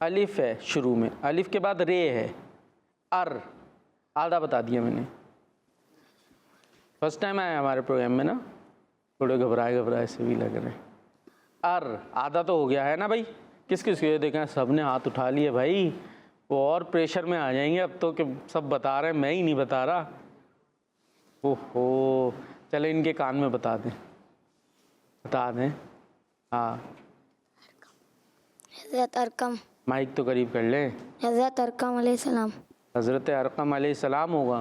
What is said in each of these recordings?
الف ہے شروع میں, الف کے بعد رے ہے, آدھا بتا دیا میں نے, فرسٹ ٹائم آیا ہمارے پروگرام میں نا, تھوڑے گھبرائے سے بھی لگ رہے ہیں. آدھا تو ہو گیا ہے نا بھائی, کس کس کو, یہ دیکھیں سب نے ہاتھ اٹھا لیے بھائی, وہ اور پریشر میں آ جائیں گے اب تو کہ سب بتا رہے ہیں, میں ہی نہیں بتا رہا. اوہو, چلے ان کے کان میں بتا دیں. ہاں حضرت ارقم. مائک تو قریب کر لیں. حضرت ارقم علیہ السلام. حضرت ارقم علیہ السلام ہوگا,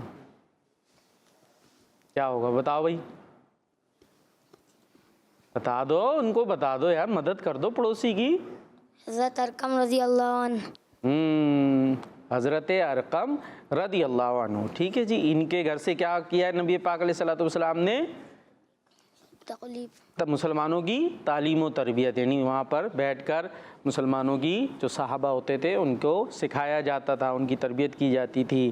کیا ہوگا بتاؤ بھائی, بتا دو ان کو, بتا دو یار, مدد کر دو پڑوسی کی. حضرت ارقم رضی اللہ عنہ. حضرت ارقم رضی اللہ عنہ, ٹھیک ہے جی. ان کے گھر سے کیا کیا ہے نبی پاک علیہ الصلوۃ والسلام نے؟ تب مسلمانوں کی تعلیم و تربیت, یعنی وہاں پر بیٹھ کر مسلمانوں کی جو صحابہ ہوتے تھے ان کو سکھایا جاتا تھا, ان کی تربیت کی جاتی تھی.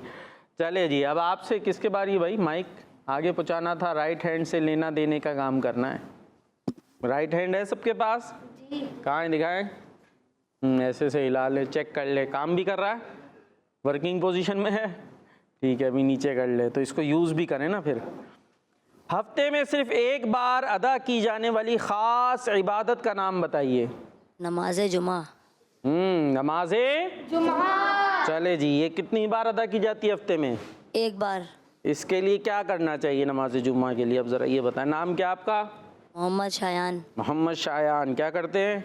چلے جی, اب آپ سے کس کے باری بھائی, مائک آگے پہنچانا تھا, رائٹ ہینڈ سے لینا دینے کا کام کرنا ہے. رائٹ ہینڈ ہے سب کے پاس؟ کہاں ہے, دکھائیں. ایسے سے ہلا لے, چیک کر لے, کام بھی کر رہا ہے, ورکنگ پوزیشن میں ہے, ٹھیک ہے. ابھی نیچے کر لے, تو اس کو یوز بھی کریں نا پھر. ہفتے میں صرف ایک بار ادا کی جانے والی خاص عبادت کا نام بتائیے. نماز جمعہ. نماز جمعہ. چلے جی, یہ کتنی بار ادا کی جاتی ہے ہفتے میں؟ ایک بار. اس کے لیے کیا کرنا چاہیے نماز جمعہ کے لیے, اب ذرا یہ بتائیں. نام کیا آپ کا؟ محمد شایان. محمد شایان. کیا کرتے ہیں؟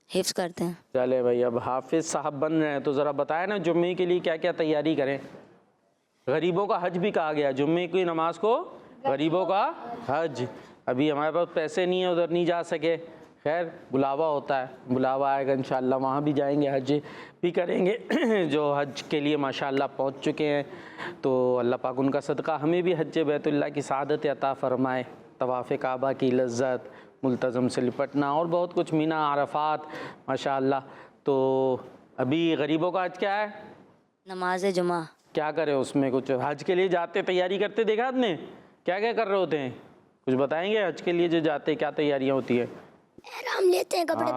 حفظ کرتے ہیں. چلے بھائی, اب حافظ صاحب بن رہے ہیں تو ذرا بتائیں نا جمعے کے لیے کیا کیا تیاری کریں. غریبوں کا حج بھی کہا گیا, جمعے کی نماز کو غریبوں کا حج. ابھی ہمارے پاس پیسے نہیں ہیں, ادھر نہیں جا سکے, خیر بلاوا ہوتا ہے, بلاوا آئے گا انشاءاللہ, وہاں بھی جائیں گے, حج بھی کریں گے. جو حج کے لیے ماشاءاللہ پہنچ چکے ہیں تو اللہ پاک ان کا صدقہ ہمیں بھی حج بیت اللہ کی سعادت عطا فرمائے. طواف کعبہ کی لذت, ملتزم سے لپٹنا اور بہت کچھ, مینا عرفات ماشاءاللہ. تو ابھی غریبوں کا حج کیا ہے؟ نماز جمعہ. کیا کرے اس میں, کچھ حج کے لیے جاتے تیاری کرتے دیکھا آپ نے, کیا کیا کر رہے ہوتے ہیں, کچھ بتائیں گے حج کے لیے جو جاتے کیا تیاریاں ہوتی ہے؟ احرام لیتے ہیں, کپڑے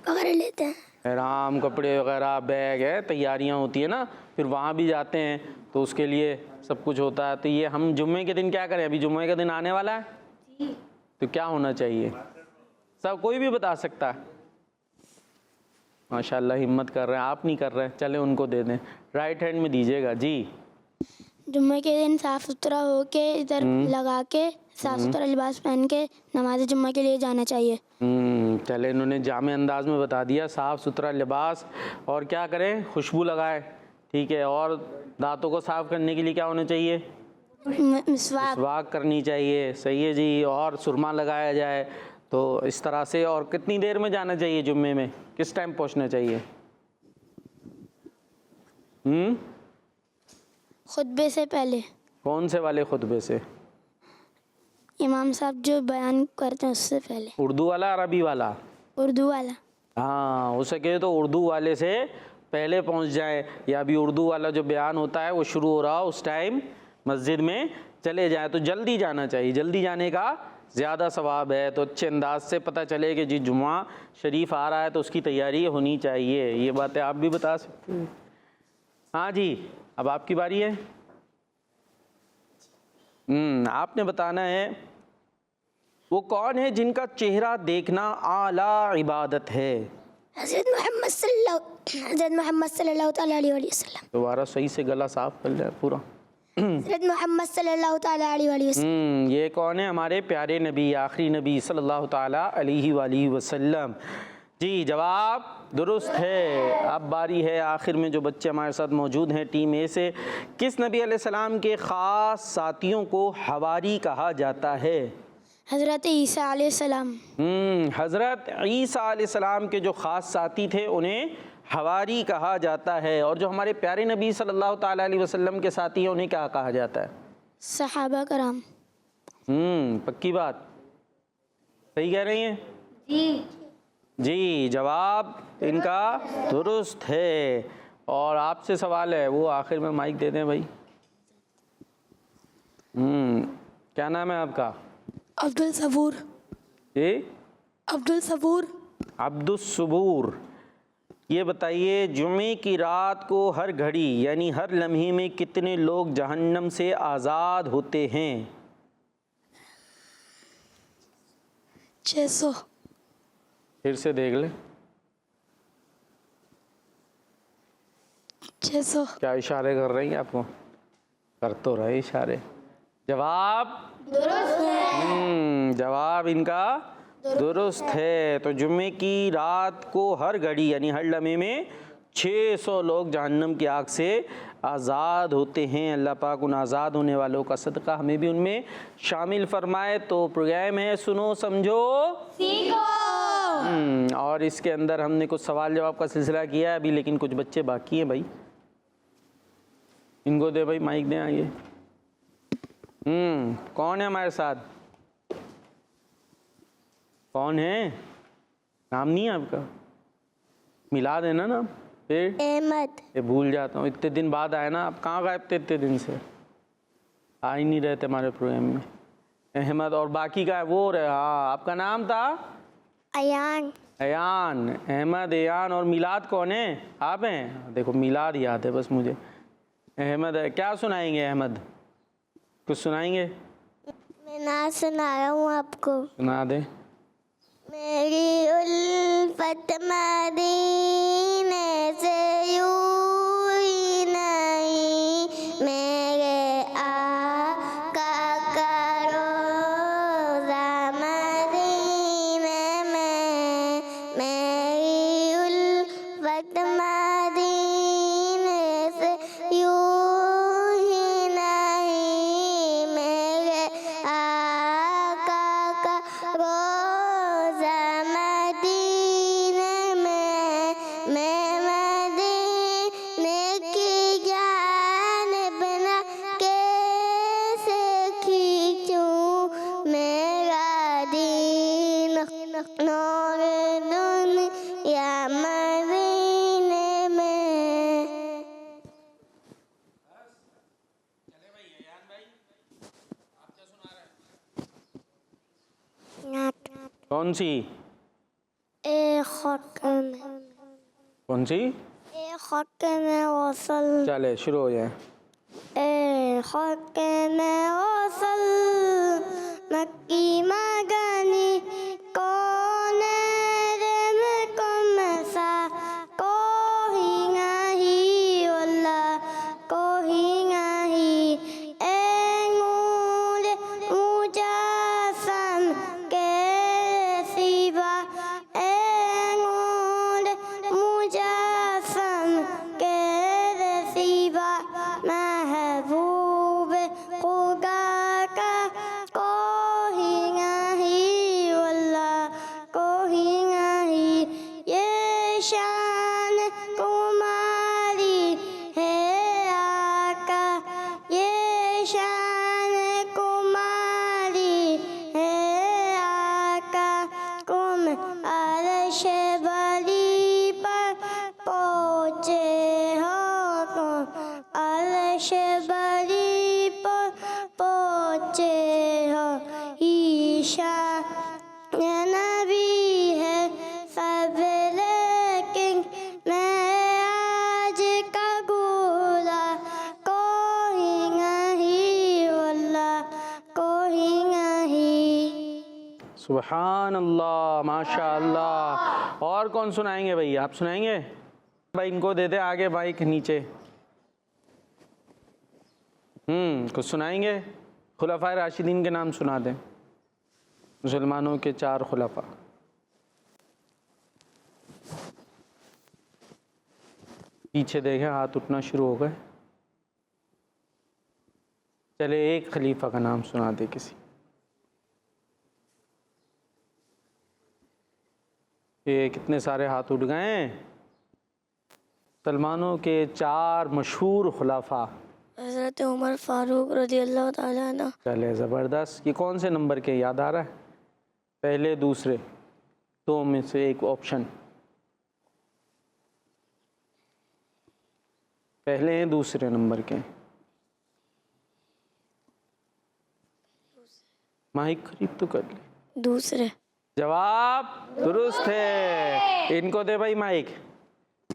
وغیرہ لیتے ہیں. احرام, کپڑے وغیرہ, بیگ ہے, تیاریاں ہوتی ہیں نا. پھر وہاں بھی جاتے ہیں تو اس کے لیے سب کچھ ہوتا ہے. تو یہ ہم جمعے کے دن کیا کریں, ابھی جمعے کا دن آنے والا ہے تو کیا ہونا چاہیے؟ سب کوئی بھی بتا سکتا ہے. ماشاءاللہ ہمت کر رہے ہیں, آپ نہیں کر رہے, چلے ان کو دے دیں. رائٹ ہینڈ میں دیجیے گا جی. جمعے کے دن صاف ستھرا ہو کے, ادھر لگا کے, صاف ستھرا لباس پہن کے نماز جمعہ کے لیے جانا چاہیے. چلے, انہوں نے جامع انداز میں بتا دیا, صاف ستھرا لباس, اور کیا کریں, خوشبو لگائے, ٹھیک ہے. اور دانتوں کو صاف کرنے کے لیے کیا ہونا چاہیے؟ مسواک کرنی چاہیے, صحیح ہے جی. اور سرما لگایا جائے. تو اس طرح سے. اور کتنی دیر میں جانا چاہیے جمعے میں, کس ٹائم پہنچنا چاہیے؟ خطبے سے پہلے. کون سے والے خطبے سے؟ امام صاحب جو بیان کرتے ہیں اس سے پہلے. اردو والا, عربی والا؟ اردو والا. ہاں, ہو سکے تو اردو والے سے پہلے پہنچ جائیں, یا ابھی اردو والا جو بیان ہوتا ہے وہ شروع ہو رہا ہو اس ٹائم مسجد میں چلے جائیں. تو جلدی جانا چاہیے, جلدی جانے کا زیادہ ثواب ہے. تو اچھے انداز سے پتہ چلے کہ جی جمعہ شریف آ رہا ہے تو اس کی تیاری ہونی چاہیے. یہ باتیں آپ بھی بتا سکتے ہیں. ہاں جی, اب آپ کی باری ہے. آپ نے بتانا ہے وہ کون ہے جن کا چہرہ دیکھنا اعلیٰ عبادت ہے. حضرت محمد صلی اللہ تعالیٰ علیہ وسلم. دوبارہ صحیح سے گلا صاف کر لیں پورا. حضرت محمد صلی اللہ تعالیٰ علیہ وسلم. یہ کون ہے؟ ہمارے پیارے نبی, آخری نبی صلی اللہ تعالیٰ علیہ وآلہ وسلم. جی جواب درست ہے. اب باری ہے آخر میں جو بچے ہمارے ساتھ موجود ہیں ٹیم اے سے, کس نبی علیہ السلام کے خاص ساتھیوں کو حواری کہا جاتا ہے؟ حضرت عیسیٰ علیہ السلام. حضرت عیسیٰ علیہ السلام کے جو خاص ساتھی تھے انہیں حواری کہا جاتا ہے. اور جو ہمارے پیارے نبی صلی اللہ تعالیٰ علیہ وسلم کے ساتھی ہیں انہیں کیا کہا جاتا ہے؟ صحابہ کرام. پکی بات, صحیح کہہ رہی ہیں جی. جی جواب ان کا درست ہے. اور آپ سے سوال ہے, وہ آخر میں مائک دے دیں بھائی. کیا نام ہے آپ کا؟ عبد الصبور. جی عبد الصبور. عبد الصبور. یہ بتائیے جمعے کی رات کو ہر گھڑی یعنی ہر لمحے میں کتنے لوگ جہنم سے آزاد ہوتے ہیں؟ 600 پھر سے دیکھ لیں. 600 کیا اشارے کر رہی ہیں آپ کو؟ کر تو رہے اشارے. جواب درست ہے. جواب ان کا درست ہے. تو جمعے کی رات کو ہر گھڑی یعنی ہر لمحے میں 600 لوگ جہنم کی آگ سے آزاد ہوتے ہیں. اللہ پاک ان آزاد ہونے والوں کا صدقہ ہمیں بھی ان میں شامل فرمائے. تو پروگرام ہے سنو سمجھو سیکھو. اور اس کے اندر ہم نے کچھ سوال جواب کا سلسلہ کیا ہے ابھی، لیکن کچھ بچے باقی ہیں بھائی. ان کو دے بھائی مائک دیں آئیے. کون ہے ہمارے ساتھ؟ کون ہے؟ نام نہیں ہے آپ کا؟ ملا دینا نا. پھر احمد. یہ بھول جاتا ہوں، اتنے دن بعد آئے نا. آپ کہاں غائب تھے اتنے دن سے؟ آ ہی نہیں رہتے ہمارے پروگرام میں. احمد اور باقی کا ہے وہ رہے. ہاں آپ کا نام تھا؟ ایان. ایان. احمد، ایان اور میلاد کون ہے؟ آپ ہیں. دیکھو میلاد یاد ہے بس مجھے. احمد ہے. کیا سنائیں گے احمد؟ کچھ سنائیں گے؟ میں نعت سنا رہا ہوں آپ کو. سنا دیں. میری الفت مدینے سے یوں ہی نہیں، میرے آقا کا روضہ مدینے میں. میری الفت مدینے سے یوں ہی نہیں، میرے آقا کا روضہ مدینے میں. میں مدینے کی جانب نہ کیسے کھینچوں، میرا دین نور دنیا مدینے میں. کون سی؟ اے خاک میں، کون سی؟ اے خاک میں وصل. چلے شروع ہو جائے. اے خاک میں وصل مکی مدنی، کون میں کم سا کوئی نہیں، واللہ کوئی نہیں. اے نور مجسم کے سوا، اے نور مجسم کے سوا، محبوب خدا کا کوئی نہیں، واللہ کوئی نہیں. یہ شان تمہاری ہے آقا، یہ شان تمہاری ہے آقا. تم عرش بری پر پہنچے ہو، تم عرش بری پر پہنچے ہو. ایشان نبی ہے سب لیکن میں آج کا گولا کوئی نہیں، واللہ کوئی نہیں. سبحان اللہ، ماشاء اللہ. اور کون سنائیں گے بھائی؟ آپ سنائیں گے بھائی؟ ان کو دے دیں آگے مائک نیچے. کچھ سنائیں گے؟ خلفائے راشدین کے نام سنا دیں. مسلمانوں کے 4 خلفاء. پیچھے دیکھیں ہاتھ اٹھنا شروع ہو گئے. چلے ایک خلیفہ کا نام سنا دے کسی. یہ کتنے سارے ہاتھ اٹھ گئے ہیں. مسلمانوں کے 4 مشہور خلفاء. حضرت عمر فاروق رضی اللہ تعالیٰ عنہ. چلے زبردست. یہ کون سے نمبر کے یاد آ رہا ہے؟ پہلے دوسرے 2 میں سے ایک آپشن. پہلے ہیں دوسرے نمبر کے؟ مائک قریب تو کر لے. دوسرے. جواب درست ہے. ان کو دے بھائی مائک.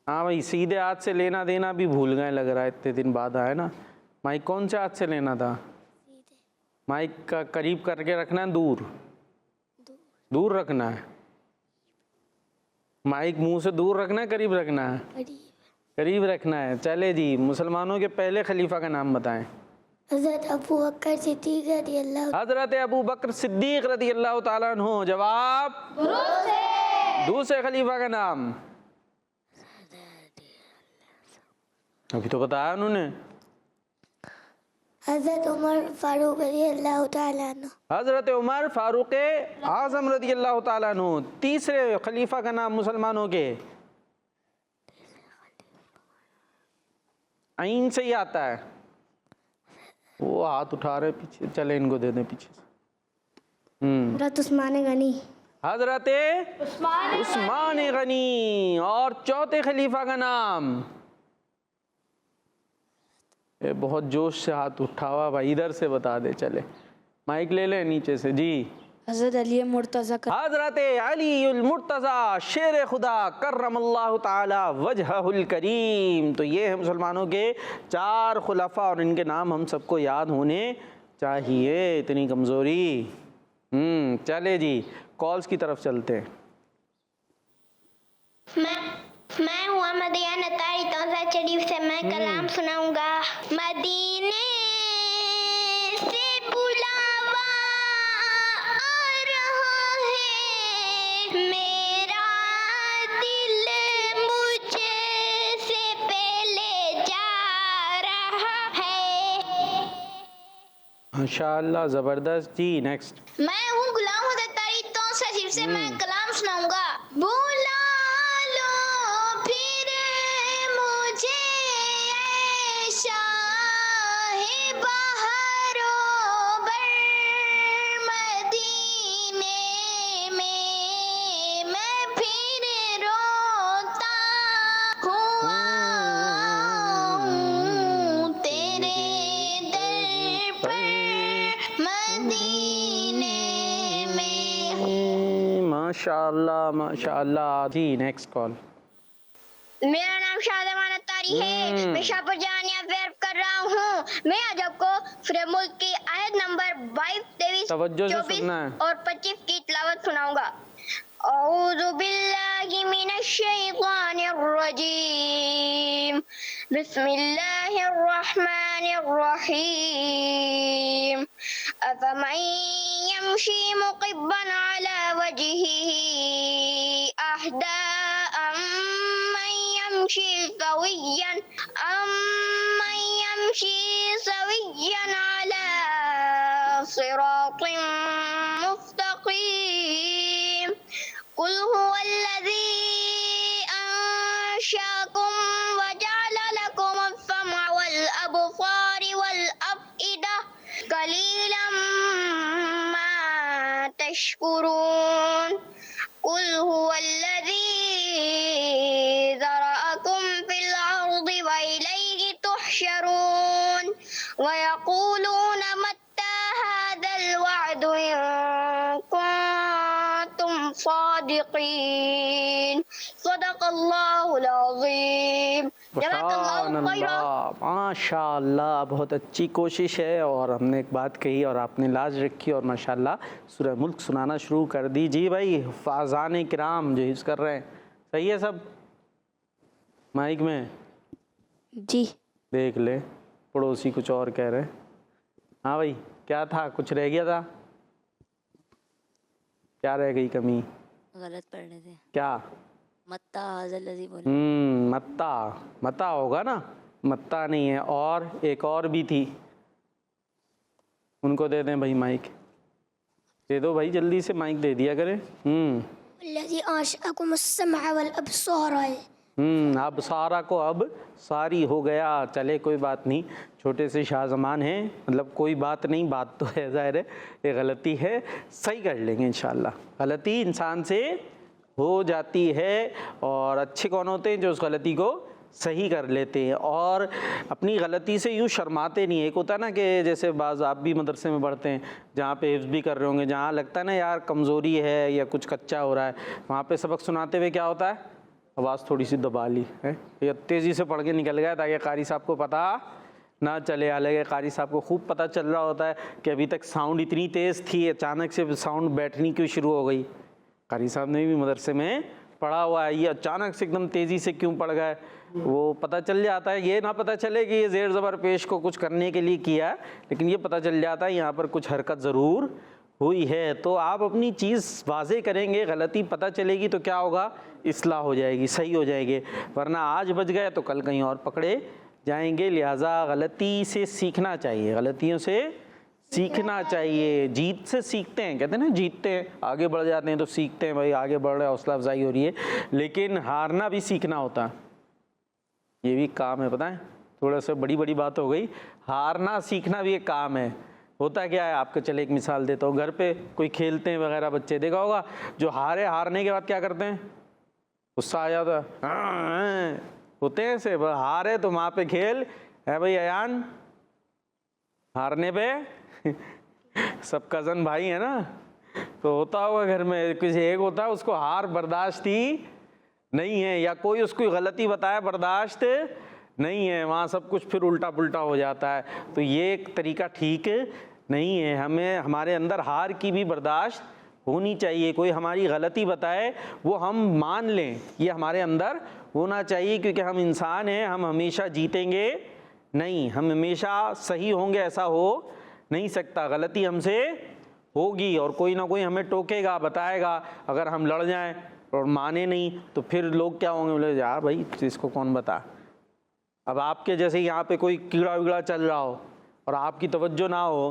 ہاں بھائی سیدھے ہاتھ سے لینا دینا بھی بھول گئے لگ رہا ہے، اتنے دن بعد آئے نا. مائک کون سے ہاتھ سے لینا تھا؟ مائک کا قریب کر کے رکھنا ہے، دور رکھنا ہے. مائک منہ سے دور رکھنا ہے، قریب رکھنا ہے؟ قریب رکھنا ہے. چلے جی، مسلمانوں کے پہلے خلیفہ کا نام بتائیں. حضرت ابو بکر صدیق رضی اللہ. حضرت ابو بکر صدیق رضی اللہ تعالیٰ عنہ. جواب دوسرے خلیفہ کا نام ابھی تو بتایا انہوں نے. حضرت عمر فاروق رضی اللہ تعالیٰ عنہ. حضرت عمر فاروق اعظم رضی اللہ تعالیٰ عنہ. تیسرے خلیفہ کا نام مسلمانوں کے عین سے ہی آتا ہے. وہ ہاتھ اٹھا رہے پیچھے، چلے ان کو دے دیں پیچھے سے. حضرت عثمان غنی. حضرت عثمان غنی. اور چوتھے خلیفہ کا نام، یہ بہت جوش سے ہاتھ اٹھا ہوا بھائی، ادھر سے بتا دے. چلے مائک لے لیں نیچے سے. جی حضرت علی مرتضیٰ. حضرت علی المرتضیٰ شیر خدا کرم اللہ تعالی وجہہ الکریم. تو یہ ہے مسلمانوں کے 4 خلفاء، اور ان کے نام ہم سب کو یاد ہونے چاہیے. اتنی کمزوری. چلے جی کالز کی طرف چلتے ہیں. میں ہوا مدینہ تاری توسا شریف سے میں کلام سناؤں گا. مدینے سے بلاوا آ رہا ہے، میرا دل مجھے سے پہلے جا رہا ہے. ماشاءاللہ زبردست. جی نیکسٹ. میں ہوں غلام حضرت تاری توسا شریف سے میں کلام سناؤں گا. بولا ماشاءاللہ ماشاءاللہ. جی نیکسٹ کال. میرا نام شاہ زمان اتاری ہے. میں شاہپور جہانیہ فیئر کر رہا ہوں. میں آج آپ کو سورہ ملک کی آیت نمبر 22، 23، 24 اور 25 کی تلاوت سناؤں گا. اعوذ باللہ من الشیطان الرجیم، بسم اللہ الرحمن الرحیم. افمن یمشی مقبا علی وجہہ اہدی امن یمشی سویا علی صراط مستقیم. قل هو الذی انشأکم وجعل لکم السمع والابصار والافئدہ قلیلا ما تشکرون. قل هو الذی ذرأکم فی الارض وإلیہ تحشرون. ویقولون متی هذا الوعد ان کنتم صادقین. صدق اللہ العظیم. ماشاء اللہ بہت اچھی کوشش ہے. اور ہم نے ایک بات کہی اور آپ نے لاج رکھی اور ماشاءاللہ سورہ ملک سنانا شروع کر دی. جی بھائی حفاظان کرام جو حفظ کر رہے ہیں صحیح ہے سب مائک میں؟ جی دیکھ لے پڑوسی کچھ اور کہہ رہے. ہاں بھائی کیا تھا؟ کچھ رہ گیا تھا؟ کیا رہ گئی کمی؟ غلط پڑھ رہے تھے. کیا؟ متا حاضر لذی بولے. متا ہوگا نا، متا نہیں ہے. اور ایک اور بھی تھی، ان کو دے دیں بھائی مائک. دے دو بھائی جلدی سے مائک دے دیا کریں. الذی انشأکم السمع والابصار. اب سارا کو اب ساری ہو گیا. چلے کوئی بات نہیں، چھوٹے سے شاہ زمان ہیں، مطلب کوئی بات نہیں، بات تو ہے ظاہر ہے یہ غلطی ہے، صحیح کر لیں گے انشاءاللہ. غلطی انسان سے ہو جاتی ہے، اور اچھے کون ہوتے ہیں جو اس غلطی کو صحیح کر لیتے ہیں اور اپنی غلطی سے یوں شرماتے نہیں. ایک ہوتا ہے نا کہ جیسے بعض آپ بھی مدرسے میں پڑھتے ہیں جہاں پہ حفظ بھی کر رہے ہوں گے، جہاں لگتا ہے نا یار کمزوری ہے یا کچھ کچا ہو رہا ہے، وہاں پہ سبق سناتے ہوئے کیا ہوتا ہے؟ آواز تھوڑی سی دبا لی ہے, یہ تیزی سے پڑھ کے نکل گیا تاکہ قاری صاحب کو پتہ نہ چلے. حالانکہ قاری صاحب کو خوب پتہ چل رہا ہوتا ہے کہ ابھی تک ساؤنڈ اتنی تیز تھی, اچانک سے ساؤنڈ بیٹھنی کیوں شروع ہو گئی. قاری صاحب نے بھی مدرسے میں پڑھا ہوا ہے, یہ اچانک سے ایک دم تیزی سے کیوں پڑھ گئے وہ پتہ چل جاتا ہے. یہ نہ پتہ چلے کہ یہ زیر زبر پیش کو کچھ کرنے کے لیے کیا ہے, لیکن یہ پتہ چل جاتا ہے یہاں پر کچھ حرکت ضرور ہوئی ہے. تو آپ اپنی چیز واضح کریں گے, غلطی پتہ چلے گی تو کیا ہوگا, اصلاح ہو جائے گی, صحیح ہو جائے گی. ورنہ آج بچ گئے تو کل کہیں اور پکڑے جائیں گے. لہٰذا غلطی سے سیکھنا چاہیے, غلطیوں سے سیکھنا چاہیے. جیت سے سیکھتے ہیں, کہتے ہیں نا جیتتے ہیں آگے بڑھ جاتے ہیں تو سیکھتے ہیں بھائی آگے بڑھ رہے, حوصلہ افزائی ہو رہی ہے. لیکن ہارنا بھی سیکھنا ہوتا ہے, یہ بھی کام ہے. پتہ ہے تھوڑا سا بڑی بڑی بات ہو گئی, ہارنا سیکھنا بھی ایک کام ہے. ہوتا کیا ہے آپ کو چلے ایک مثال دیتا ہوں. گھر پہ کوئی کھیلتے ہیں وغیرہ بچے, دیکھا ہوگا جو ہارنے کے بعد کیا کرتے ہیں, غصہ آ جاتا ہے, ہوتے ہیں ایسے. ہارے تو وہاں پہ کھیل ہے بھائی ایان, ہارنے پہ سب کزن بھائی ہیں نا, تو ہوتا ہوگا گھر میں کسی ایک ہوتا ہے اس کو ہار برداشت ہی نہیں ہے, یا کوئی اس کو غلطی بتایا برداشت نہیں ہے, وہاں سب کچھ پھر الٹا پلٹا ہو جاتا ہے. تو یہ ایک طریقہ ٹھیک نہیں ہے. ہمیں ہمارے اندر ہار کی بھی برداشت ہونی چاہیے. کوئی ہماری غلطی بتائے وہ ہم مان لیں, یہ ہمارے اندر ہونا چاہیے, کیونکہ ہم انسان ہیں, ہم ہمیشہ جیتیں گے نہیں, ہم ہمیشہ صحیح ہوں گے ایسا ہو نہیں سکتا. غلطی ہم سے ہوگی اور کوئی نہ کوئی ہمیں ٹوکے گا, بتائے گا. اگر ہم لڑ جائیں اور مانے نہیں تو پھر لوگ کیا ہوں گے, بولے یار بھائی اس کو کون بتا. اب آپ کے جیسے یہاں پہ کوئی کیڑا ویڑا چل رہا ہو اور آپ کی توجہ نہ ہو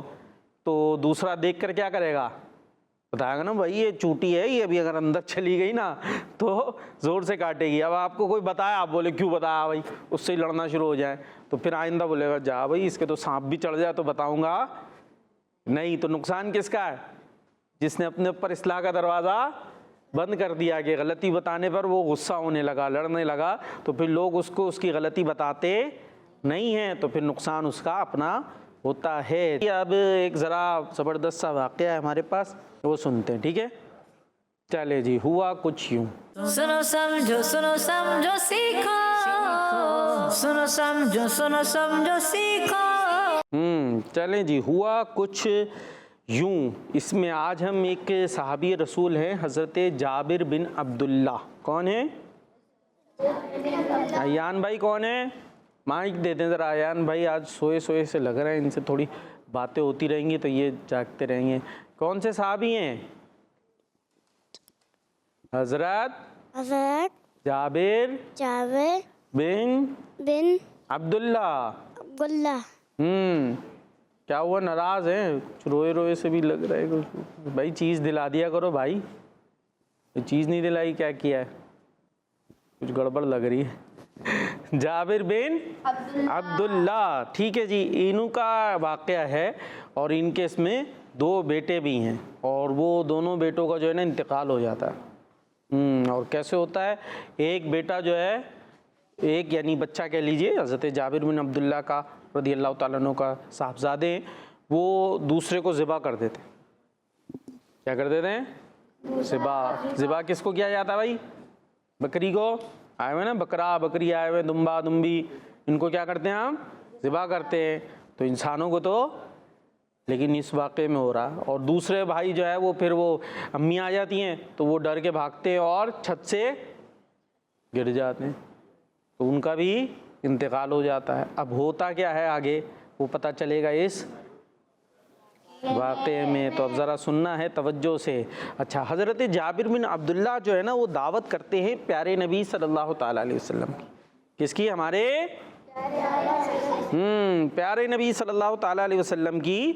تو دوسرا دیکھ کر کیا کرے گا, بتائے گا نا بھائی یہ چوٹی ہے, یہ ابھی اگر اندر چلی گئی نا تو زور سے کاٹے گی. اب آپ کو کوئی بتایا, آپ بولے کیوں بتایا بھائی, اس سے ہی لڑنا شروع ہو جائے, تو پھر آئندہ بولے گا جا بھائی اس کے تو سانپ بھی چڑھ جائے تو بتاؤں گا نہیں. تو نقصان کس کا ہے, جس نے اپنے اوپر اصلاح کا دروازہ بند کر دیا, کہ غلطی بتانے پر وہ غصہ ہونے لگا, لڑنے لگا, تو پھر لوگ اس کو اس کی غلطی بتاتے نہیں ہیں, تو پھر نقصان اس کا اپنا ہوتا ہے. اب ایک ذرا زبردست سا واقعہ ہے ہمارے پاس, وہ سنتے ہیں, ٹھیک ہے. چلے جی, ہوا کچھ یوں. سنو سمجھو سیکھو, سنو سمجھو سیکھو. چلیں جی, ہوا کچھ یوں. اس میں آج ہم ایک صحابی رسول ہیں حضرت جابر بن عبداللہ. کون ہیں, ایان بھائی کون ہیں, مائک دے دیں ذرا. ایان بھائی آج سوئے سوئے سے لگ رہے ہیں, ان سے تھوڑی باتیں ہوتی رہیں گی تو یہ جاگتے رہیں گے. کون سے صحابی ہیں, حضرت جابر بن عبداللہ. کیا ہوا, ناراض ہیں, روئے روئے سے بھی لگ رہا ہے. بھائی چیز دلا دیا کرو بھائی, چیز نہیں دلائی, کیا کیا ہے, کچھ گڑبڑ لگ رہی ہے. جابر بن عبداللہ, ٹھیک ہے جی. انہوں کا واقعہ ہے اور ان کے اس میں 2 بیٹے بھی ہیں, اور وہ دونوں بیٹوں کا جو ہے نا انتقال ہو جاتا ہے. اور کیسے ہوتا ہے, ایک بیٹا جو ہے, ایک یعنی بچہ کہہ لیجئے, حضرت جابر بن عبداللہ کا رضی اللہ تعالیٰ عنہ کا صاحبزادے ہیں, وہ دوسرے کو ذبح کر دیتے. کیا کر دیتے ہیں, ذبح کس کو کیا جاتا ہے بھائی, بکری کو. آئے ہوئے نا بکرا بکری, آئے ہوئے دمبا دمبی, ان کو کیا کرتے ہیں ہم, ذبح کرتے ہیں. تو انسانوں کو تو, لیکن اس واقعے میں ہو رہا. اور دوسرے بھائی جو ہے وہ پھر وہ امی آ جاتی ہیں تو وہ ڈر کے بھاگتے ہیں اور چھت سے گر جاتے ہیں, تو ان کا بھی انتقال ہو جاتا ہے. اب ہوتا کیا ہے آگے وہ پتہ چلے گا اس واقعے میں, تو اب ذرا سننا ہے توجہ سے. اچھا, حضرت جابر بن عبداللہ جو ہے نا وہ دعوت کرتے ہیں پیارے نبی صلی اللہ تعالیٰ علیہ وسلم کی. کس کی, ہمارے پیارے نبی صلی اللہ تعالیٰ علیہ وسلم کی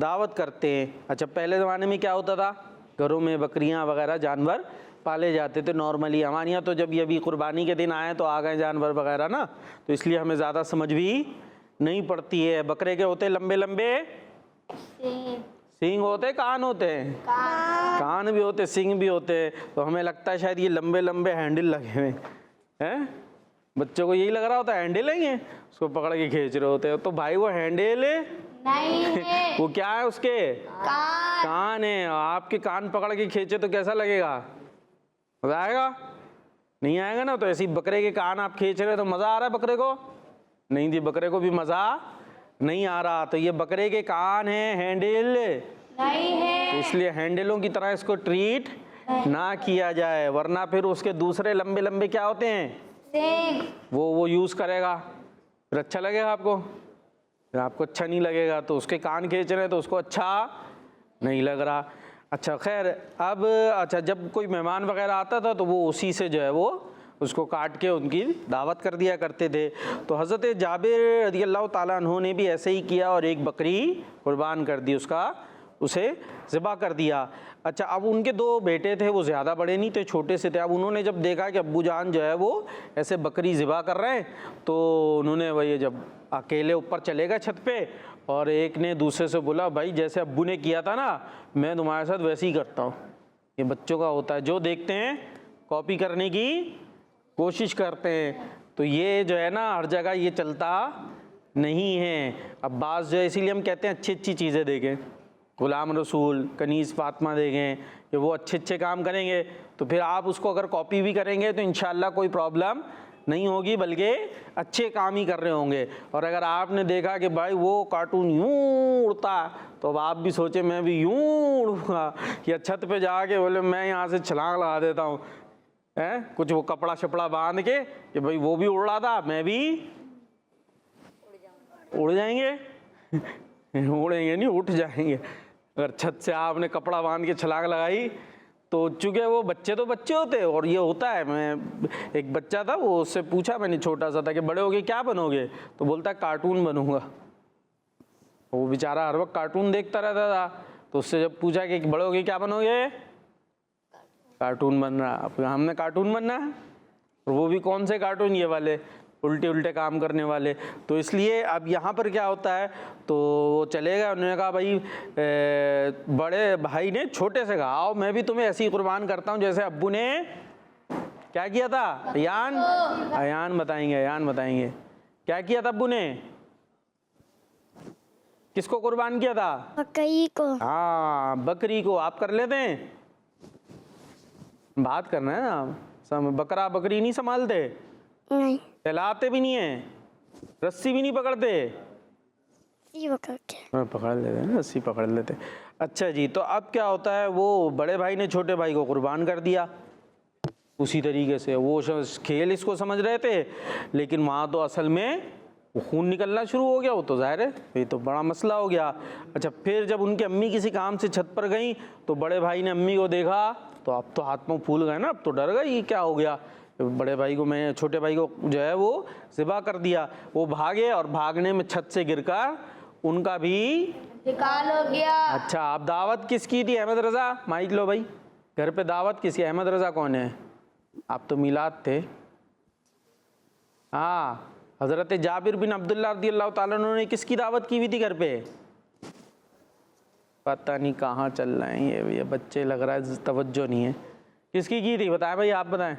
دعوت کرتے ہیں. اچھا, پہلے زمانے میں کیا ہوتا تھا, گھروں میں بکریاں وغیرہ جانور پالے جاتے تھے نارملی. ہمارے یہاں تو جب یہ ابھی قربانی کے دن آئے تو آ گئے جانور وغیرہ نا, تو اس لیے ہمیں زیادہ سمجھ بھی نہیں پڑتی ہے. بکرے کے ہوتے لمبے لمبے سینگ ہوتے, کان ہوتے ہیں, کان بھی ہوتے, سینگ بھی ہوتے, تو ہمیں لگتا ہے شاید یہ لمبے لمبے ہینڈل لگے ہوئے ہیں. بچوں کو یہی لگ رہا ہوتا ہے ہینڈل ہیں, اس کو پکڑ کے کھینچ رہے ہوتے ہیں. تو بھائی وہ ہینڈل وہ کیا ہے, اس کے کان ہے. آپ کے کان پکڑ کے کھینچے تو کیسا لگے گا, مزہ آئے گا نہیں آئے گا نا. تو ایسی بکرے کے کان آپ کھینچ رہے تو مزہ آ رہا ہے بکرے کو؟ نہیں جی, بکرے کو بھی مزہ نہیں آ رہا. تو یہ بکرے کے کان ہیں, ہینڈل نہیں ہے, تو اس لیے ہینڈلوں کی طرح اس کو ٹریٹ نہ کیا جائے, ورنہ پھر اس کے دوسرے لمبے لمبے کیا ہوتے ہیں وہ یوز کرے گا, پھر اچھا لگے گا آپ کو؟ پھر آپ کو اچھا نہیں لگے گا. تو اس کے کان کھینچ رہے ہیں تو اس کو اچھا نہیں لگ رہا. اچھا خیر, اب اچھا جب کوئی مہمان وغیرہ آتا تھا تو وہ اسی سے جو ہے وہ اس کو کاٹ کے ان کی دعوت کر دیا کرتے تھے. تو حضرت جابر رضی اللہ تعالیٰ عنہ نے بھی ایسے ہی کیا اور ایک بکری قربان کر دی, اسے ذبح کر دیا. اچھا اب ان کے 2 بیٹے تھے, وہ زیادہ بڑے نہیں تھے, چھوٹے سے تھے. اب انہوں نے جب دیکھا کہ ابو جان جو ہے وہ ایسے بکری ذبح کر رہے ہیں تو انہوں نے وہی جب اکیلے اوپر چلے گا چھت پہ, اور ایک نے دوسرے سے بولا بھائی جیسے ابو نے کیا تھا نا میں تمہارے ساتھ ویسے ہی کرتا ہوں. یہ بچوں کا ہوتا ہے, جو دیکھتے ہیں کاپی کرنے کی کوشش کرتے ہیں. تو یہ جو ہے نا ہر جگہ یہ چلتا نہیں ہے. اب بعض جو ہے اسی لیے ہم کہتے ہیں اچھی اچھی چیزیں دیکھیں, غلام رسول, کنیز فاطمہ دیکھیں کہ وہ اچھے اچھے کام کریں گے تو پھر آپ اس کو اگر کاپی بھی کریں گے تو انشاءاللہ کوئی پرابلم نہیں ہوگی, بلکہ اچھے کام ہی کر رہے ہوں گے. اور اگر آپ نے دیکھا کہ بھائی وہ کارٹون یوں اڑتا تو اب آپ بھی سوچیں میں بھی یوں اڑوں گا, یا چھت پہ جا کے بولے میں یہاں سے چھلانگ لگا دیتا ہوں, کچھ وہ کپڑا شپڑا باندھ کے کہ بھائی وہ بھی اڑ رہا تھا میں بھی اڑ جائیں گے, اڑیں گے نہیں اٹھ جائیں گے. اگر چھت سے آپ نے کپڑا باندھ کے چھلانگ لگائی تو چونکہ وہ بچے تو بچے ہوتے, اور یہ ہوتا ہے, میں ایک بچہ تھا وہ اس سے پوچھا میں نے چھوٹا سا تھا کہ بڑے ہو گے کیا بنو گے, تو بولتا ہے کارٹون بنوں گا. وہ بیچارہ ہر وقت کارٹون دیکھتا رہتا تھا, تو اس سے جب پوچھا کہ بڑے ہو گے کیا بنو گے, کارٹون بن رہا. اب ہم نے کارٹون بننا ہے, اور وہ بھی کون سے کارٹون, یہ والے الٹے کام کرنے والے. تو اس لیے اب یہاں پر کیا ہوتا ہے, تو وہ چلے گا, انہوں نے کہا بھائی بڑے بھائی نے چھوٹے سے کہا آؤ میں بھی تمہیں ایسے ہی قربان کرتا ہوں جیسے ابو نے کیا کیا تھا. ایان بتائیں گے کیا کیا تھا ابو نے, کس کو قربان کیا تھا؟ بکری کو. ہاں بکری کو. آپ کر لیتے ہیں, بات کرنا ہے نا, بکرا بکری نہیں سنبھالتے, نہیں چلاتے بھی نہیں ہیں, رسی بھی نہیں پکڑتے, پکڑ لیتے ہیں, رسی پکڑ لیتے. اچھا جی, تو اب کیا ہوتا ہے, وہ بڑے بھائی نے چھوٹے بھائی کو قربان کر دیا. اسی طریقے سے وہ کھیل اس کو سمجھ رہے تھے, لیکن وہاں تو اصل میں خون نکلنا شروع ہو گیا, وہ تو ظاہر ہے یہ تو بڑا مسئلہ ہو گیا. اچھا پھر جب ان کی امی کسی کام سے چھت پر گئیں تو بڑے بھائی نے امی کو دیکھا تو اب تو ہاتھ پاؤں پھول گئے نا, اب تو ڈر گئے یہ کیا ہو گیا. بڑے بھائی کو میں چھوٹے بھائی کو جو ہے وہ ذبح کر دیا. وہ بھاگے اور بھاگنے میں چھت سے گر کر ان کا بھی انتقال ہو گیا. اچھا آپ دعوت کس کی تھی؟ احمد رضا مائک لو بھائی, گھر پہ دعوت کس کی؟ احمد رضا کون ہے؟ آپ تو میلاد تھے. ہاں حضرت جابر بن عبداللہ رضی اللہ تعالیٰ عنہ نے کس کی دعوت کی ہوئی تھی گھر پہ؟ پتہ نہیں کہاں چل رہے ہیں یہ بچے, لگ رہا ہے توجہ نہیں ہے. کس کی تھی بتائیں بھائی, آپ بتائیں.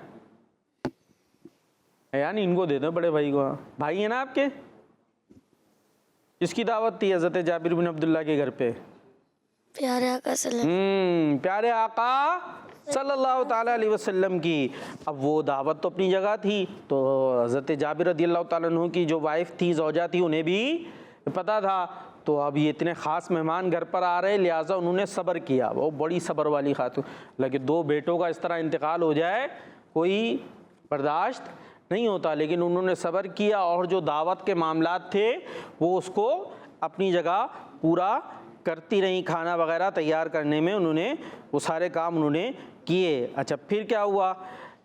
یعنی ان کو دے دو بڑے بھائی کو, بھائی ہیں نا آپ کے. کس کی دعوت تھی حضرت جابر بن عبداللہ کے گھر پہ؟ پیارے آقا پیارے آقا صلی اللہ تعالیٰ علیہ وسلم کی. اب وہ دعوت تو اپنی جگہ تھی, تو حضرت جابر رضی اللہ تعالیٰ عنہ کی جو وائف تھی, زوجہ تھی, انہیں بھی پتہ تھا. تو اب یہ اتنے خاص مہمان گھر پر آ رہے, لہٰذا انہوں نے صبر کیا. وہ بڑی صبر والی خاتون, لیکن 2 بیٹوں کا اس طرح انتقال ہو جائے کوئی برداشت نہیں ہوتا, لیکن انہوں نے صبر کیا, اور جو دعوت کے معاملات تھے وہ اس کو اپنی جگہ پورا کرتی رہیں. کھانا وغیرہ تیار کرنے میں انہوں نے وہ سارے کام انہوں نے کیے. اچھا پھر کیا ہوا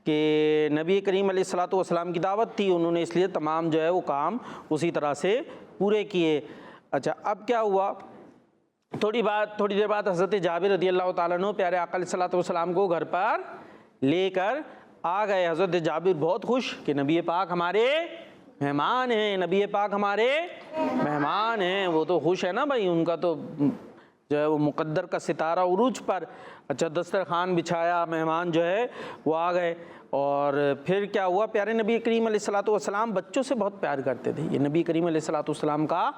کہ نبی کریم علیہ الصلوۃ والسلام کی دعوت تھی, انہوں نے اس لیے تمام جو ہے وہ کام اسی طرح سے پورے کیے. اچھا اب کیا ہوا, تھوڑی دیر بعد حضرت جابر رضی اللہ تعالیٰ عنہ پیارے آقا علیہ الصلوۃ والسلام کو گھر پر لے کر آ گئے. حضرت جابر بہت خوش کہ نبی پاک ہمارے مہمان ہیں, نبی پاک ہمارے مہمان ہیں. وہ تو خوش ہے نا بھائی, ان کا تو جو ہے وہ مقدر کا ستارہ عروج پر. اچھا دسترخوان بچھایا, مہمان جو ہے وہ آ گئے. اور پھر کیا ہوا, پیارے نبی کریم علیہ الصلوۃ والسلام بچوں سے بہت پیار کرتے تھے. یہ نبی کریم علیہ الصلوۃ والسلام کا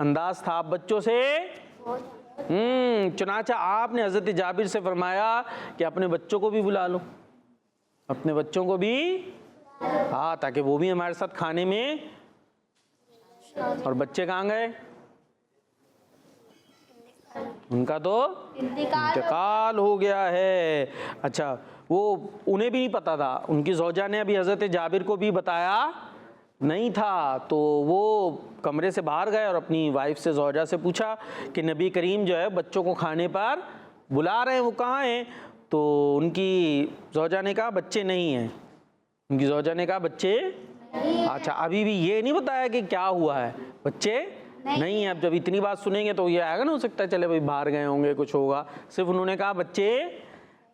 انداز تھا, آپ بچوں سے چنانچہ آپ نے حضرت جابر سے فرمایا کہ اپنے بچوں کو بھی بلا لو. اپنے بچوں کو بھی ہاں تاکہ وہ بھی ہمارے ساتھ کھانے میں. اور بچے کہاں گئے؟ ان کا تو انتقال ہو گیا ہے. اچھا وہ انہیں بھی نہیں پتا تھا, ان کی زوجہ نے ابھی حضرت جابر کو بھی بتایا نہیں تھا, تو وہ کمرے سے باہر گئے اور اپنی وائف سے زوجہ سے پوچھا کہ نبی کریم جو ہے بچوں کو کھانے پر بلا رہے ہیں, وہ کہاں ہیں؟ تو ان کی زوجہ نے کہا بچے نہیں ہیں. ان کی زوجہ نے کہا بچے, اچھا ابھی بھی یہ نہیں بتایا کہ کیا ہوا ہے, بچے نہیں ہیں. اب جب اتنی بات سنیں گے تو یہ آئے گا نا, ہو سکتا ہے چلے بھائی باہر گئے ہوں گے کچھ ہوگا, صرف انہوں نے کہا بچے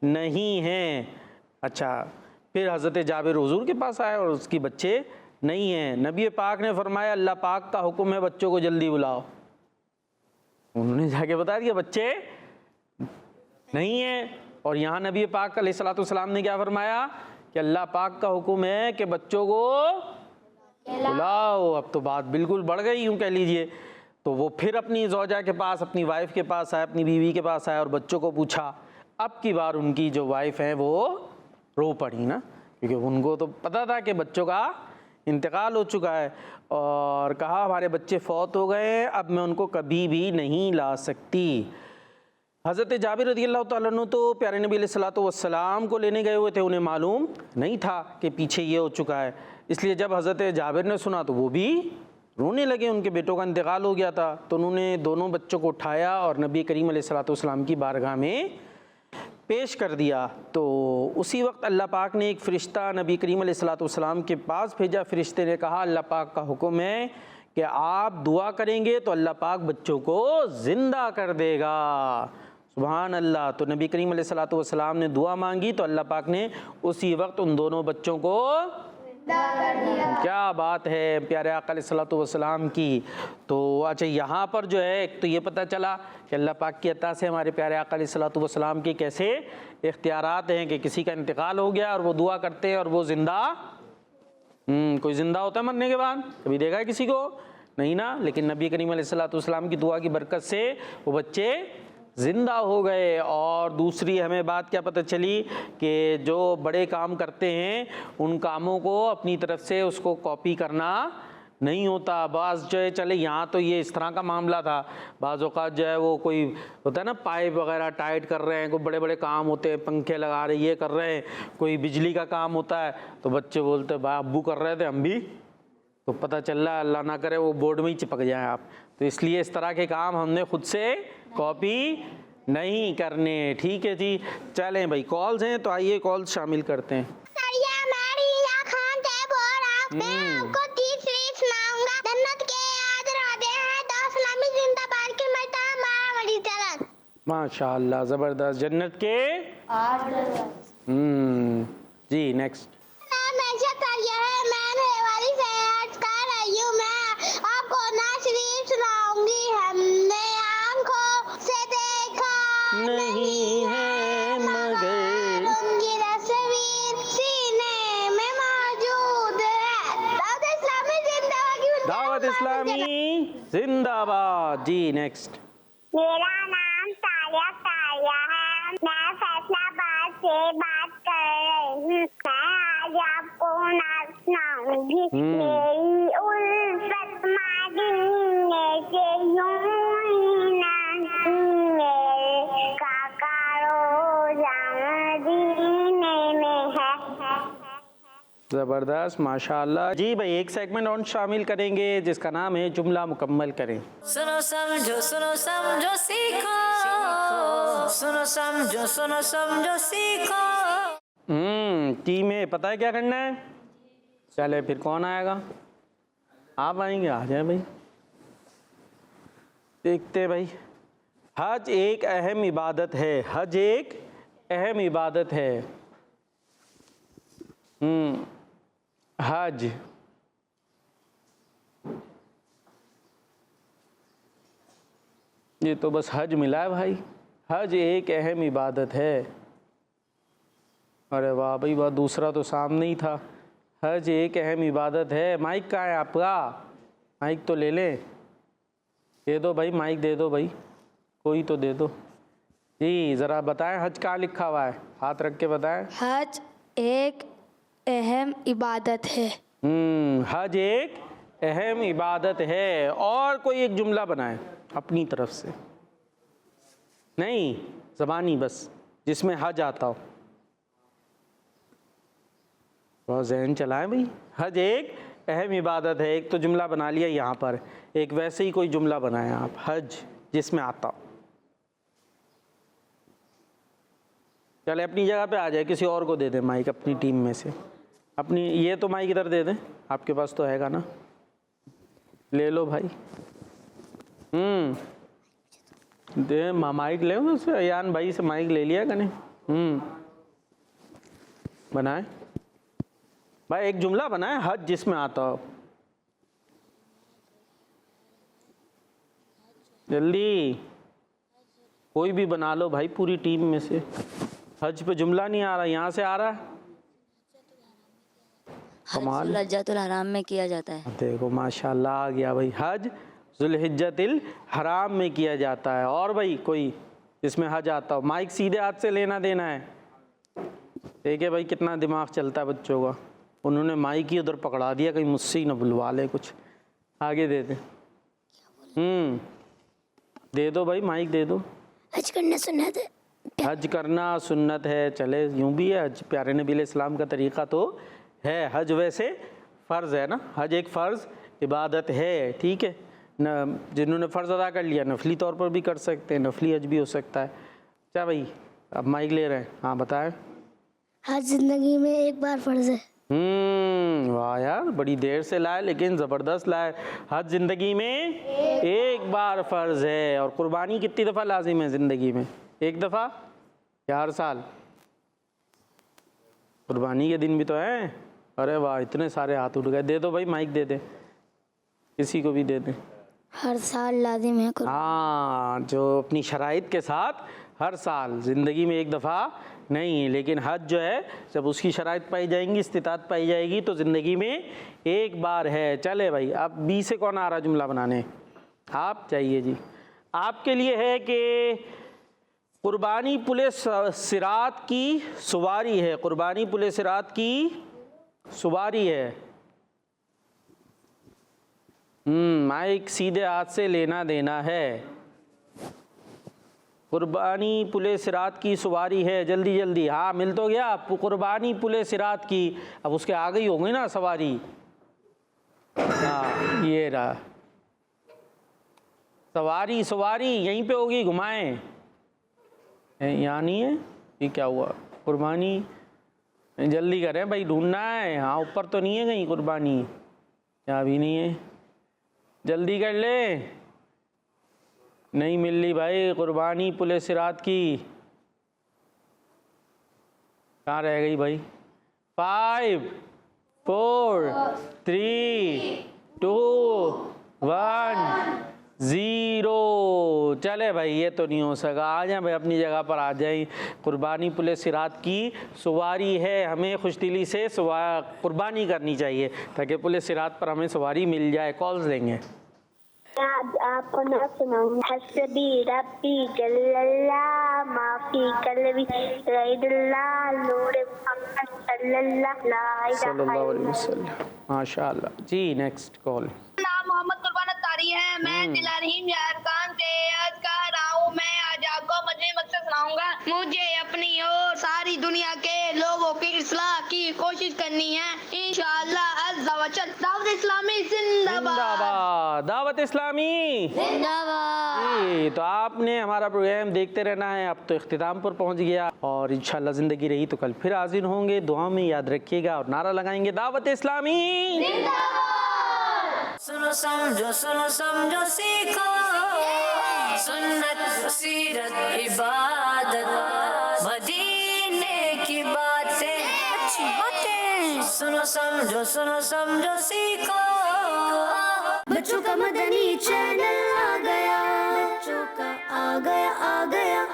نہیں ہیں. اچھا پھر حضرت جابر حضور کے پاس آئے اور اس کی بچے نہیں ہیں. نبی پاک نے فرمایا اللہ پاک کا حکم ہے بچوں کو جلدی بلاؤ. انہوں نے جا کے بتا دیا بچے نہیں ہیں. اور یہاں نبی پاک علیہ الصلوۃ والسلام نے کیا فرمایا کہ اللہ پاک کا حکم ہے کہ بچوں کو بلاؤ. اب تو بات بالکل بڑھ گئی یوں کہہ لیجئے. تو وہ پھر اپنی زوجہ کے پاس, اپنی وائف کے پاس آئے, اپنی بیوی کے پاس آئے اور بچوں کو پوچھا. اب کی بار ان کی جو وائف ہیں وہ رو پڑی نا, کیونکہ ان کو تو پتہ تھا کہ بچوں کا انتقال ہو چکا ہے, اور کہا ہمارے بچے فوت ہو گئے ہیں, اب میں ان کو کبھی بھی نہیں لا سکتی. حضرت جابر رضی اللہ تعالیٰ عنہ تو پیارے نبی علیہ الصلوۃ والسلام کو لینے گئے ہوئے تھے, انہیں معلوم نہیں تھا کہ پیچھے یہ ہو چکا ہے. اس لیے جب حضرت جابر نے سنا تو وہ بھی رونے لگے, ان کے بیٹوں کا انتقال ہو گیا تھا. تو انہوں نے دونوں بچوں کو اٹھایا اور نبی کریم علیہ الصلوۃ والسلام کی بارگاہ میں پیش کر دیا. تو اسی وقت اللہ پاک نے ایک فرشتہ نبی کریم علیہ الصلوۃ والسلام کے پاس بھیجا. فرشتے نے کہا اللہ پاک کا حکم ہے کہ آپ دعا کریں گے تو اللہ پاک بچوں کو زندہ کر دے گا. سبحان اللہ. تو نبی کریم علیہ الصلوۃ والسلام نے دعا مانگی تو اللہ پاک نے اسی وقت ان دونوں بچوں کو کیا بات ہے پیارے آقا علیہ الصلوۃ والسلام کی. تو اچھا یہاں پر جو ہے ایک تو یہ پتہ چلا کہ اللہ پاک کی عطا سے ہمارے پیارے آقا علیہ الصلوۃ والسلام کے کیسے اختیارات ہیں کہ کسی کا انتقال ہو گیا اور وہ دعا کرتے ہیں اور وہ زندہ. کوئی زندہ ہوتا ہے مرنے کے بعد؟ کبھی دیکھا ہے کسی کو؟ نہیں نا. لیکن نبی کریم علیہ الصلوۃ والسلام کی دعا کی برکت سے وہ بچے زندہ ہو گئے. اور دوسری ہمیں بات کیا پتہ چلی کہ جو بڑے کام کرتے ہیں ان کاموں کو اپنی طرف سے اس کو کاپی کرنا نہیں ہوتا. بعض جو ہے چلے یہاں تو یہ اس طرح کا معاملہ تھا, بعض اوقات جو ہے وہ کوئی ہوتا ہے نا پائپ وغیرہ ٹائٹ کر رہے ہیں, کوئی بڑے بڑے کام ہوتے ہیں, پنکھے لگا رہے یہ کر رہے ہیں, کوئی بجلی کا کام ہوتا ہے, تو بچے بولتے بھائی ابو کر رہے تھے ہم بھی, تو پتہ چل رہا ہے اللہ نہ کرے وہ بورڈ میں ہی چپک جائیں آپ. تو اس لیے اس طرح کے کام ہم نے خود سے کاپی نہیں کرنے. ٹھیک ہے جی, چلیں بھائی کالز ہیں تو آئیے کالز شامل کرتے ہیں. میں آپ کو تیسری سناؤں گا. جنت کے یاد رہتے ہیں تو اسلامی زندہ باد کی مرتا ہمارا بڑی طرح. ماشاء اللہ زبردست. جنت کے جی نیکسٹ. میں والی سیاحت کر رہی ہوں. میں آپ کو ناشریف سناؤں گی. ہم نے آنکھوں سے دیکھا نہیں ہے مگر ان کی تصویر سینے میں موجود ہے. دعوت اسلامی زندہ باد. دعوت اسلامی زندہ باد. جی نیکسٹ. میرا نام تالیہ تالیہ ہے. میں فیصلہ آباد سے بات کر رہی ہوں. میں آج آپ کو نعت سناؤں گی. میری الفت مدینے سے یوں ہی نہ میرے کاکا روزہ مدینے میں ہے. زبردست ماشاء اللہ. جی بھائی ایک سیگمنٹ اور شامل کریں گے جس کا نام ہے جملہ مکمل کریں. سنو سمجھو سیکھو, سنو سمجھو سیکھو. ٹیم میں پتہ ہے کیا کرنا ہے؟ چلے پھر کون آئے گا؟ آپ آئیں گے؟ آ جائیں بھائی. دیکھتے بھائی. حج ایک اہم عبادت ہے. حج ایک اہم عبادت ہے. حج یہ تو بس حج ملا ہے بھائی. حج ایک اہم عبادت ہے. ارے واہ بھائی واہ, دوسرا تو سامنے ہی تھا. حج ایک اہم عبادت ہے. مائک کہاں ہے آپ کا؟ مائک تو لے لیں. دے دو بھائی مائک دے دو بھائی, کوئی تو دے دو. جی ذرا بتائیں حج کہاں لکھا ہوا ہے؟ ہاتھ رکھ کے بتائیں. حج ایک اہم عبادت ہے. حج ایک اہم عبادت ہے. اور کوئی ایک جملہ بنائے اپنی طرف سے, نہیں زبانی بس, جس میں حج آتا ہو. بہت ذہن چلائیں بھئی. حج ایک اہم عبادت ہے. ایک تو جملہ بنا لیا یہاں پر, ایک ویسے ہی کوئی جملہ بنائیں آپ, حج جس میں آتا ہو. چلے اپنی جگہ پہ آ جائے, کسی اور کو دے دیں مائک اپنی ٹیم میں سے. اپنی یہ تو مائک ادھر دے دیں, آپ کے پاس تو ہے گا نا, لے لو بھائی. دے مائک لے اس سے, ایان بھائی سے مائک لے لیا کہ نہیں. بنائیں بھائی, ایک جملہ بنائیں حج جس میں آتا ہو. جلدی کوئی بھی بنا لو بھائی پوری ٹیم میں سے. حج پہ جملہ نہیں آ رہا, یہاں سے آ رہا ہے. حج حجۃ الحرام میں کیا جاتا ہے. دیکھو ماشاءاللہ آ گیا بھائی, حج ذوالحجۃ الحرام میں کیا جاتا ہے. اور بھائی کوئی جس میں حج آتا ہو, مائک سیدھے ہاتھ سے لینا دینا ہے. دیکھیں بھائی کتنا دماغ چلتا ہے بچوں کا, انہوں نے مائک ہی ادھر پکڑا دیا, کہیں مجھ سے ہی نہ بلوا لے کچھ. آگے دے دیں, دے دو بھائی مائک دے دو. حج کرنا سنت ہے. حج کرنا سنت ہے, چلے یوں بھی ہے. حج پیارے نبی علیہ السلام کا طریقہ تو ہے. حج ویسے فرض ہے نا, حج ایک فرض عبادت ہے, ٹھیک ہے. جنہوں نے فرض ادا کر لیا نفلی طور پر بھی کر سکتے ہیں, نفلی حج بھی ہو سکتا ہے. کیا بھائی اب مائک لے رہے ہیں, ہاں بتائیں. حج زندگی میں ایک بار فرض ہے. واہ یار, بڑی دیر سے لائے لیکن زبردست لائے. حج زندگی میں ایک بار فرض ہے. اور قربانی کتنی دفعہ لازم ہے زندگی میں, ایک دفعہ یا ہر سال؟ قربانی کے دن بھی تو ہیں. ارے واہ, اتنے سارے ہاتھ اٹھ گئے. دے دو بھائی مائک دے دیں, کسی کو بھی دے دیں. ہر سال لازم ہے. ہاں, جو اپنی شرائط کے ساتھ ہر سال, زندگی میں ایک دفعہ نہیں. لیکن حج جو ہے جب اس کی شرائط پائی جائیں گی, استطاعت پائی جائے گی, تو زندگی میں ایک بار ہے. چلے بھائی اب بی سے کون آ رہا جملہ بنانے؟ آپ چاہیے جی. آپ کے لیے ہے کہ قربانی پل صراط کی سواری ہے. قربانی پل صراط کی سواری ہے. مائک سیدھے ہاتھ سے لینا دینا ہے. قربانی پل صراط کی سواری ہے. جلدی جلدی, ہاں مل تو گیا. قربانی پل صراط کی, اب اس کے آگے ہی ہوں گے نا سواری. ہاں یہ رہا سواری. سواری یہیں پہ ہوگی, گھمائیں. یہاں نہیں ہے, یہ کیا ہوا؟ قربانی جلدی کریں بھائی, ڈھونڈنا ہے. ہاں اوپر تو نہیں ہے کہیں قربانی, یہاں بھی نہیں ہے. جلدی کر لیں, نہیں مل رہی بھائی. قربانی پل صراط کی کہاں رہ گئی بھائی؟ 5 4 3 2 1 0. چلے بھائی یہ تو نہیں ہو سکا. آ جائیں بھائی اپنی جگہ پر آ جائیں. قربانی پل صراط کی سواری ہے. ہمیں خوش دلی سے قربانی کرنی چاہیے تاکہ پل صراط پر ہمیں سواری مل جائے. کالز دیں گے. آج آپ کو نہ سناؤں حسبی ربی جل اللہ معافی قلبی غیر اللہ نور محمد صلی اللہ علیہ وسلم. ماشاء اللہ جی. Next call. نام محمد قربان اتاری ہے. میں دل رحیم جھارکھنڈ سے عرض کر رہا ہوں. میں آج آپ کو مجھے مقصد سناؤں گا. مجھے اپنی اور ساری دنیا کے لوگوں کی اصلاح کی کوشش کرنی ہے انشاءاللہ عز و جل. دعوت اسلامی زندہ باد. دعوت اسلامی زندہ باد. جی. تو آپ نے ہمارا پروگرام دیکھتے رہنا ہے. اب تو اختتام پر پہنچ گیا, اور انشاءاللہ زندگی رہی تو کل پھر حاضر ہوں گے. دعا میں یاد رکھیے گا اور نعرہ لگائیں گے دعوت اسلامی زندہ باد. سنو سمجھو سیکھو سنت سیرت عبادت مدینے کی باتیں اچھی باتیں. سنو سمجھو سیکھو. بچوں کا مدنی چینل آ گیا, بچوں کا آ گیا.